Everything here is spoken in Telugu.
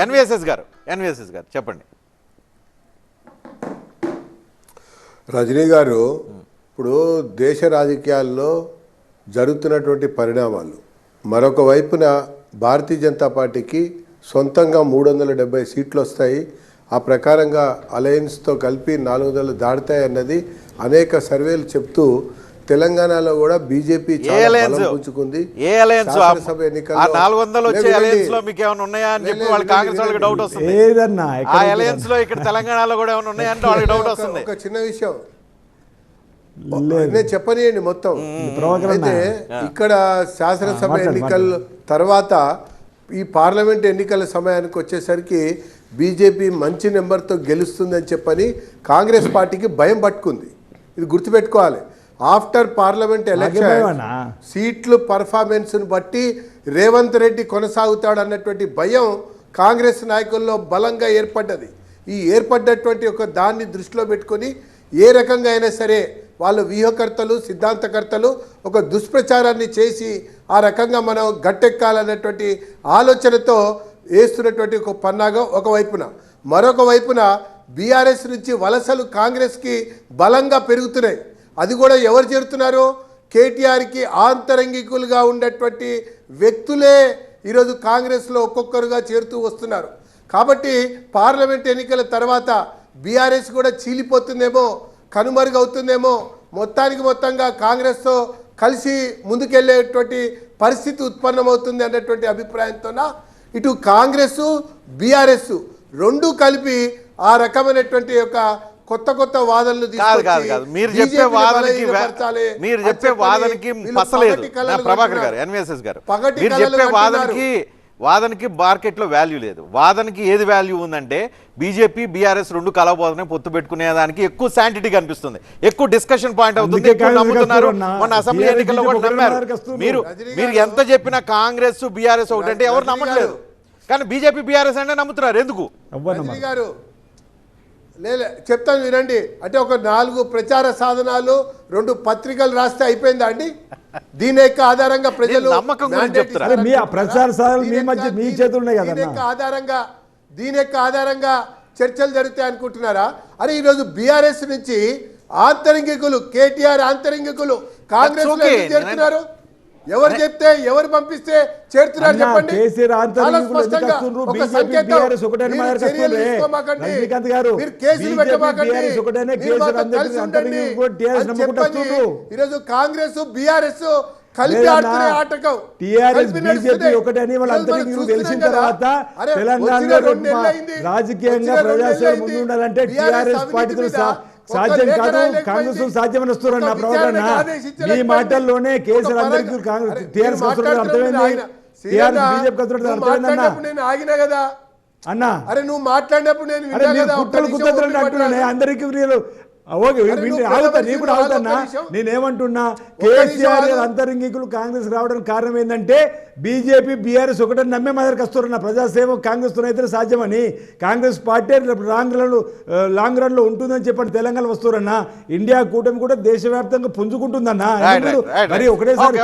ఎన్విఎస్ఎస్ గారు చెప్పండి. రజనీ గారు, ఇప్పుడు దేశ రాజకీయాల్లో జరుగుతున్నటువంటి పరిణామాలు, మరొక వైపున భారతీయ జనతా పార్టీకి సొంతంగా 370 సీట్లు వస్తాయి, ఆ ప్రకారంగా అలయన్స్తో కలిపి 400 దాటుతాయి అన్నది అనేక సర్వేలు చెప్తూ తెలంగాణలో కూడా బీజేపీ పుంజుకుంది. శాసనసభ ఎన్నికల్లో 400 వచ్చే అలయన్స్ లో మీకు ఏమైనా ఉన్నాయా అని చెప్పి వాళ్ళ కాంగ్రెస్ వాళ్ళకి డౌట్ వస్తుంది. ఆ అలయన్స్ లో ఇక్కడ తెలంగాణలో కూడా ఏమైనా ఉన్నాయా అంటే వాళ్ళకి డౌట్ వస్తుంది. ఒక చిన్న విషయం నేను చెప్పనియండి మొత్తం. అయితే ఇక్కడ శాసనసభ ఎన్నికల తర్వాత ఈ పార్లమెంట్ ఎన్నికల సమయానికి వచ్చేసరికి బీజేపీ మంచి నెంబర్తో గెలుస్తుందని చెప్పని కాంగ్రెస్ పార్టీకి భయం పట్టుకుంది. ఇది గుర్తుపెట్టుకోవాలి. ఆఫ్టర్ పార్లమెంట్ ఎలక్షన్ సీట్లు పర్ఫార్మెన్స్ను బట్టి రేవంత్ రెడ్డి కొనసాగుతాడు అన్నటువంటి భయం కాంగ్రెస్ నాయకుల్లో బలంగా ఏర్పడ్డది. ఈ ఏర్పడ్డటువంటి ఒక దాన్ని దృష్టిలో పెట్టుకొని ఏ రకంగా అయినా సరే వాళ్ళు వ్యూహకర్తలు, సిద్ధాంతకర్తలు ఒక దుష్ప్రచారాన్ని చేసి ఆ రకంగా మనం గట్టెక్కాలన్నటువంటి ఆలోచనతో వేస్తున్నటువంటి ఒక పన్నాగం ఒకవైపున, మరొక వైపున బీఆర్ఎస్ నుంచి వలసలు కాంగ్రెస్కి బలంగా పెరుగుతున్నాయి. అది కూడా ఎవరు చేరుతున్నారు? కేటీఆర్కి ఆంతరంగికులుగా ఉన్నటువంటి వ్యక్తులే ఈరోజు కాంగ్రెస్లో ఒక్కొక్కరుగా చేరుతూ వస్తున్నారు. కాబట్టి పార్లమెంట్ ఎన్నికల తర్వాత బీఆర్ఎస్ కూడా చీలిపోతుందేమో, కనుమరుగవుతుందేమో, మొత్తంగా కాంగ్రెస్తో కలిసి ముందుకెళ్లేటువంటి పరిస్థితి ఉత్పన్నమవుతుంది అన్నటువంటి అభిప్రాయంతోన ఇటు కాంగ్రెస్ బీఆర్ఎస్ రెండు కలిపి ఆ రకమైనటువంటి యొక్క కొత్త వాదనలు మీరు చెప్పే వాదనకి పసలేదు ప్రభాకర్ గారు, ఎన్విఎస్ఎస్ గారు. మీరు చెప్పే వాదనకి మార్కెట్లో వాల్యూ లేదు. వాదనకి ఏది వాల్యూ ఉందంటే బీజేపీ బీఆర్ఎస్ రెండు కలవబోతున్నాయి, పొత్తు పెట్టుకునే దానికి ఎక్కువ శాంటిటీ కనిపిస్తుంది, ఎక్కువ డిస్కషన్ పాయింట్ అవుతుంది, ఎక్కువ నమ్ముతున్నారు. మొన్న అసెంబ్లీ ఎన్నికల్లో కూడా నమ్మారు. మీరు ఎంత చెప్పినా కాంగ్రెస్ బీఆర్ఎస్ ఒకటంటే ఎవరు నమ్మట్లేదు, కానీ బీజేపీ బీఆర్ఎస్ అంటే నమ్ముతున్నారు. ఎందుకు గారు? చెప్తాను వినండి. అంటే ఒక 4 ప్రచార సాధనాలు 2 పత్రికలు రాస్తే అయిపోయిందా అండి? దీని యొక్క ఆధారంగా ప్రజలు దీని యొక్క ఆధారంగా చర్చలు జరుగుతాయి అనుకుంటున్నారా? అరే ఈరోజు బీఆర్ఎస్ నుంచి ఆంతరంగికులు, కేటీఆర్ ఆంతరంగికులు కాంగ్రెస్ లో చేరుతున్నారు. ఎవరు చెప్తే ఎవరు పంపిస్తే చేరుతున్నారు చెప్పండి. ఈరోజు కాంగ్రెస్ బీఆర్ఎస్ కలిపి ఆడుతున్న ఆటకం. తెలిసిన తర్వాత తెలంగాణలో రాజకీయంగా ప్రజాస్వామ్యం ముందు ఉండాలంటే టీఆర్ఎస్ పార్టీతో సాధ్యం కాదు, కాంగ్రెస్ సాధ్యమని వస్తున్నారు. నా ప్రవర్తన మీ మాటల్లోనే కేసీఆర్ అందరికీ టీఆర్ఎస్ అర్థమైంది, బీజేపీ అర్థమైందన్నా అన్నా. అరే నువ్వు మాట్లాడినప్పుడు నేను అందరికీ నీ కూడా అవుతున్నా. నేనేమంటున్నా, కేసీఆర్ అంతరంగికులు కాంగ్రెస్ రావడానికి కారణం ఏంటంటే బీజేపీ బీఆర్ఎస్ ఒకటని నమ్మే మా దగ్గరికి వస్తున్నారు. ప్రజాసేవ కాంగ్రెస్ అయితే సాధ్యమని, కాంగ్రెస్ పార్టీ లాంగ్ రన్ లో ఉంటుందని చెప్పండి తెలంగాణ వస్తున్నా. ఇండియా కూటమి కూడా దేశవ్యాప్తంగా పుంజుకుంటుందన్నా. మరి ఒకటేసారి